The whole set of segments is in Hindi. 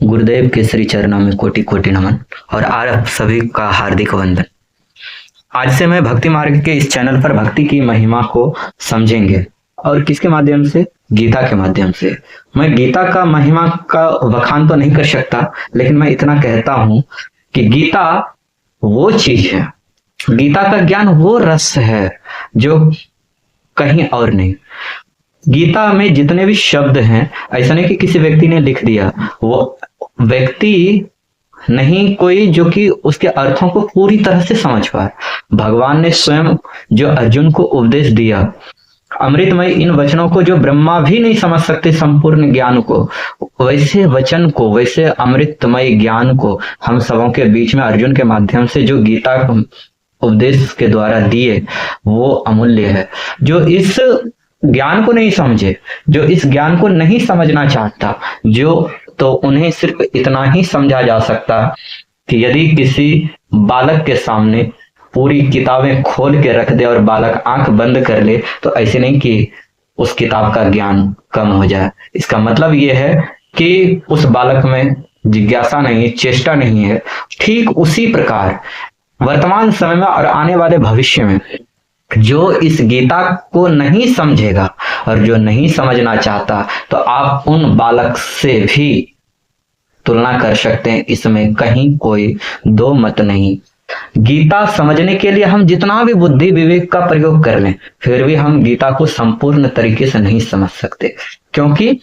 गुरुदेव के श्री चरणों में कोटि कोटि नमन और आप सभी का हार्दिक वंदन। आज से मैं भक्ति मार्ग के इस चैनल पर भक्ति की महिमा को समझेंगे और किसके माध्यम से? गीता के माध्यम से। मैं गीता का महिमा का बखान तो नहीं कर सकता, लेकिन मैं इतना कहता हूं कि गीता वो चीज है, गीता का ज्ञान वो रस है जो कहीं और नहीं। गीता में जितने भी शब्द हैं, ऐसा नहीं कि किसी व्यक्ति ने लिख दिया, वो व्यक्ति नहीं कोई जो कि उसके अर्थों को पूरी तरह से समझ पाए। भगवान ने स्वयं जो अर्जुन को उपदेश दिया, अमृतमय इन वचनों को जो ब्रह्मा भी नहीं समझ सकते संपूर्ण ज्ञान को, वैसे वचन को, वैसे अमृतमय ज्ञान को हम सबों के बीच में अर्जुन के माध्यम से जो गीता उपदेश के द्वारा दिए, वो अमूल्य है। जो इस ज्ञान को नहीं समझे, जो इस ज्ञान को नहीं समझना चाहता, जो तो उन्हें सिर्फ इतना ही समझा जा सकता कि यदि किसी बालक के सामने पूरी किताबें खोल के रख दे और बालक आंख बंद कर ले, तो ऐसे नहीं कि उस किताब का ज्ञान कम हो जाए। इसका मतलब यह है कि उस बालक में जिज्ञासा नहीं, चेष्टा नहीं है। ठीक उसी प्रकार वर्तमान समय में और आने वाले भविष्य में जो इस गीता को नहीं समझेगा और जो नहीं समझना चाहता, तो आप उन बालक से भी तुलना कर सकते हैं। इसमें कहीं कोई दो मत नहीं। गीता समझने के लिए हम जितना भी बुद्धि विवेक का प्रयोग कर लें, फिर भी हम गीता को संपूर्ण तरीके से नहीं समझ सकते, क्योंकि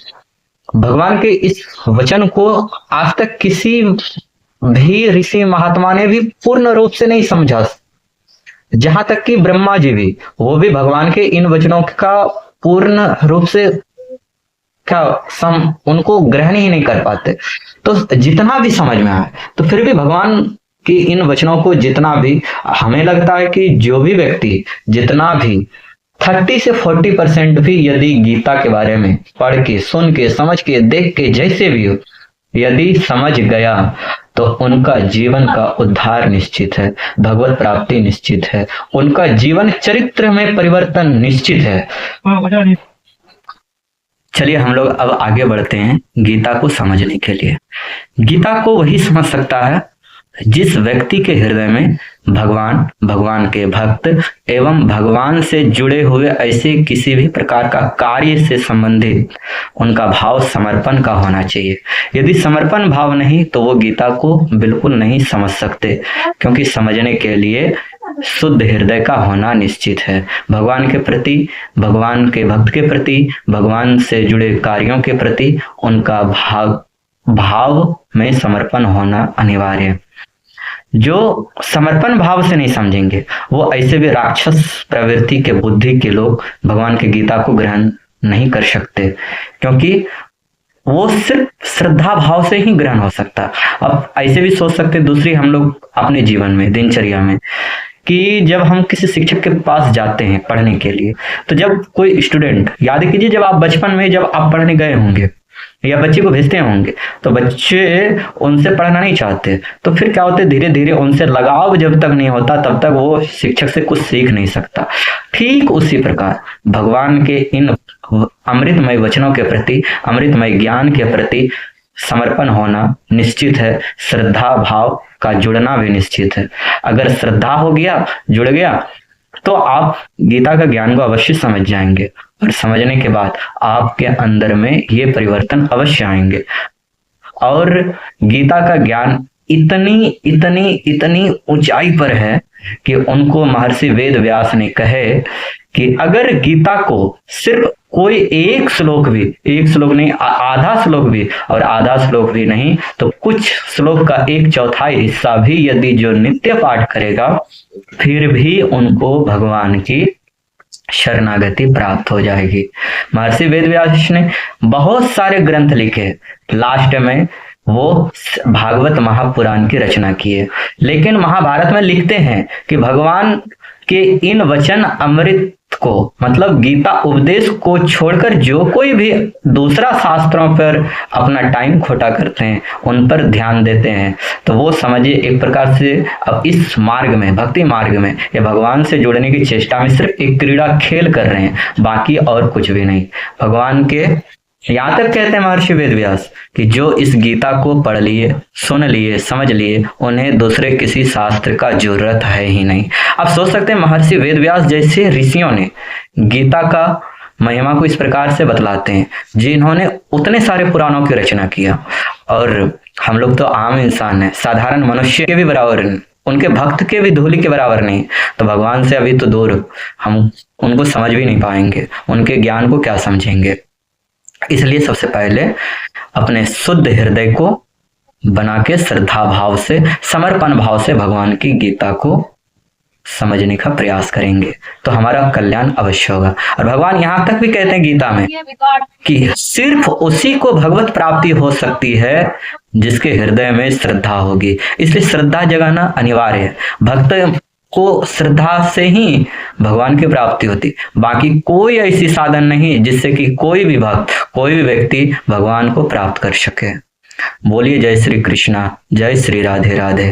भगवान के इस वचन को आज तक किसी भी ऋषि महात्मा ने भी पूर्ण रूप से नहीं समझा। जहां तक कि ब्रह्मा जी भी, वो भी भगवान के इन वचनों का पूर्ण रूप से उनको ग्रहण ही नहीं कर पाते। तो जितना भी समझ में आए, तो फिर भी भगवान की इन वचनों को जितना भी, हमें लगता है कि जो भी व्यक्ति जितना भी 30 से 40% भी यदि गीता के बारे में पढ़ के, सुन के, समझ के, देख के, जैसे भी हो, यदि समझ गया, तो उनका जीवन का उद्धार निश्चित है, भगवत प्राप्ति निश्चित है, उनका जीवन चरित्र में परिवर्तन निश्चित है। चलिए हम लोग अब आगे बढ़ते हैं गीता को समझने के लिए। गीता को वही समझ सकता है जिस व्यक्ति के हृदय में भगवान, भगवान के भक्त एवं भगवान से जुड़े हुए ऐसे किसी भी प्रकार का कार्य से संबंधित उनका भाव समर्पण का होना चाहिए। यदि समर्पण भाव नहीं, तो वो गीता को बिल्कुल नहीं समझ सकते, क्योंकि समझने के लिए शुद्ध हृदय का होना निश्चित है। भगवान के प्रति, भगवान के भक्त के प्रति, भगवान से जुड़े कार्यों के प्रति उनका भाव में समर्पण होना अनिवार्य है। जो समर्पण भाव से नहीं समझेंगे, वो ऐसे भी राक्षस प्रवृत्ति के बुद्धि के लोग भगवान की गीता को ग्रहण नहीं कर सकते, क्योंकि वो सिर्फ श्रद्धा भाव से ही ग्रहण हो सकता। अब ऐसे भी सोच सकते दूसरी हम लोग अपने जीवन में, दिनचर्या में, कि जब हम किसी शिक्षक के पास जाते हैं पढ़ने के लिए, तो जब कोई स्टूडेंट, याद कीजिए जब आप बचपन में जब आप पढ़ने गए होंगे या बच्चे को भेजते होंगे, तो बच्चे उनसे पढ़ना नहीं चाहते, तो फिर क्या होते, धीरे धीरे उनसे लगाव जब तक नहीं होता, तब तक वो शिक्षक से कुछ सीख नहीं सकता। ठीक उसी प्रकार भगवान के इन अमृतमय वचनों के प्रति, अमृतमय ज्ञान के प्रति समर्पण होना निश्चित है। श्रद्धा भाव का जुड़ना भी निश्चित है। अगर श्रद्धा हो गया, जुड़ गया, तो आप गीता का ज्ञान को अवश्य समझ जाएंगे, और समझने के बाद आपके अंदर में ये परिवर्तन अवश्य आएंगे। और गीता का ज्ञान इतनी इतनी इतनी ऊंचाई पर है कि उनको महर्षि वेद व्यास ने कहे कि अगर गीता को सिर्फ कोई एक श्लोक नहीं, आधा श्लोक भी, और आधा श्लोक भी नहीं तो कुछ श्लोक का 1/4 हिस्सा भी यदि जो नित्य पाठ करेगा, फिर भी उनको भगवान की शरणागति प्राप्त हो जाएगी। महर्षि वेद व्यास ने बहुत सारे ग्रंथ लिखे, लास्ट में वो भागवत महापुराण की रचना की है, लेकिन महाभारत में लिखते हैं कि भगवान के इन वचन अमृत को, मतलब गीता उपदेश को छोड़कर जो कोई भी दूसरा शास्त्रों पर अपना टाइम खोटा करते हैं, उन पर ध्यान देते हैं, तो वो समझिए एक प्रकार से अब इस मार्ग में, भक्ति मार्ग में या भगवान से जुड़ने की चेष्टा में सिर्फ एक क्रीड़ा खेल कर रहे हैं, बाकी और कुछ भी नहीं। भगवान के यहाँ तक कहते हैं महर्षि वेदव्यास कि जो इस गीता को पढ़ लिए, सुन लिए, समझ लिए, उन्हें दूसरे किसी शास्त्र का जरूरत है ही नहीं। आप सोच सकते हैं महर्षि वेदव्यास जैसे ऋषियों ने गीता का महिमा को इस प्रकार से बतलाते हैं, जिन्होंने उतने सारे पुराणों की रचना किया, और हम लोग तो आम इंसान हैं, साधारण मनुष्य के भी बराबर नहीं, उनके भक्त के भी धूलि के बराबर नहीं, तो भगवान से अभी तो दूर, हम उनको समझ भी नहीं पाएंगे, उनके ज्ञान को क्या समझेंगे। इसलिए सबसे पहले अपने शुद्ध हृदय को बना के श्रद्धा भाव से, समर्पण भाव से भगवान की गीता को समझने का प्रयास करेंगे तो हमारा कल्याण अवश्य होगा। और भगवान यहाँ तक भी कहते हैं गीता में कि सिर्फ उसी को भगवत प्राप्ति हो सकती है जिसके हृदय में श्रद्धा होगी। इसलिए श्रद्धा जगाना अनिवार्य है। भक्त को श्रद्धा से ही भगवान की प्राप्ति होती, बाकी कोई ऐसी साधन नहीं जिससे कि कोई भी भक्त, कोई भी व्यक्ति भगवान को प्राप्त कर सके। बोलिए जय श्री कृष्णा, जय श्री राधे राधे।